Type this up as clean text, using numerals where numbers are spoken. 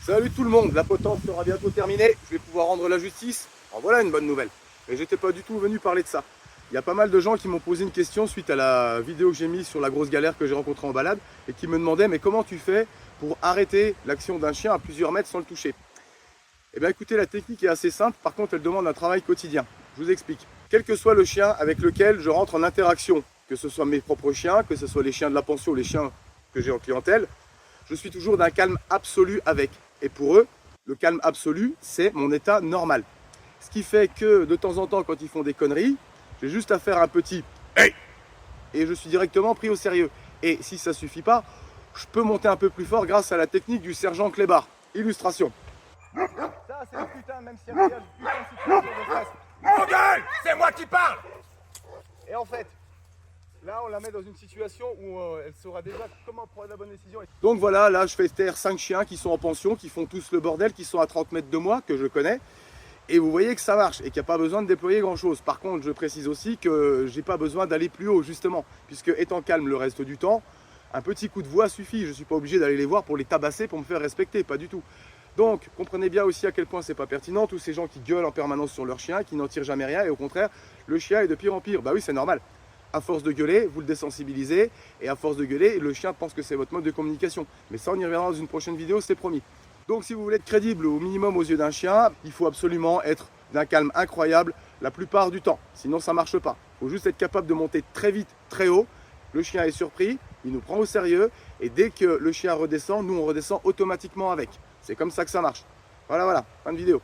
Salut tout le monde, la potence sera bientôt terminée, je vais pouvoir rendre la justice. En voilà une bonne nouvelle. Et j'étais pas du tout venu parler de ça. Il y a pas mal de gens qui m'ont posé une question suite à la vidéo que j'ai mise sur la grosse galère que j'ai rencontrée en balade et qui me demandaient mais comment tu fais pour arrêter l'action d'un chien à plusieurs mètres sans le toucher. Eh bien écoutez, la technique est assez simple, par contre elle demande un travail quotidien. Je vous explique. Quel que soit le chien avec lequel je rentre en interaction, que ce soit mes propres chiens, que ce soit les chiens de la pension ou les chiens que j'ai en clientèle, je suis toujours d'un calme absolu avec. Et pour eux, le calme absolu, c'est mon état normal. Ce qui fait que de temps en temps, quand ils font des conneries, j'ai juste à faire un petit « Hey !» et je suis directement pris au sérieux. Et si ça ne suffit pas, je peux monter un peu plus fort grâce à la technique du sergent Clébard. Illustration. Ça, c'est le putain, même si il y a une putain de situation de stress. Mon gueule, c'est moi qui parle. Et en fait, là, on la met dans une situation où elle saura déjà comment prendre la bonne décision. Donc voilà, là, je fais taire 5 chiens qui sont en pension, qui font tous le bordel, qui sont à 30 mètres de moi, que je connais. Et vous voyez que ça marche et qu'il n'y a pas besoin de déployer grand-chose. Par contre, je précise aussi que j'ai pas besoin d'aller plus haut, justement, puisque étant calme le reste du temps, un petit coup de voix suffit. Je ne suis pas obligé d'aller les voir pour les tabasser, pour me faire respecter, pas du tout. Donc, comprenez bien aussi à quel point c'est pas pertinent, tous ces gens qui gueulent en permanence sur leur chien, qui n'en tirent jamais rien, et au contraire, le chien est de pire en pire. Bah oui, c'est normal. À force de gueuler, vous le désensibilisez, et à force de gueuler, le chien pense que c'est votre mode de communication. Mais ça, on y reviendra dans une prochaine vidéo, c'est promis. Donc si vous voulez être crédible au minimum aux yeux d'un chien, il faut absolument être d'un calme incroyable la plupart du temps. Sinon, ça ne marche pas. Il faut juste être capable de monter très vite, très haut. Le chien est surpris, il nous prend au sérieux, et dès que le chien redescend, nous on redescend automatiquement avec. C'est comme ça que ça marche. Voilà, fin de vidéo.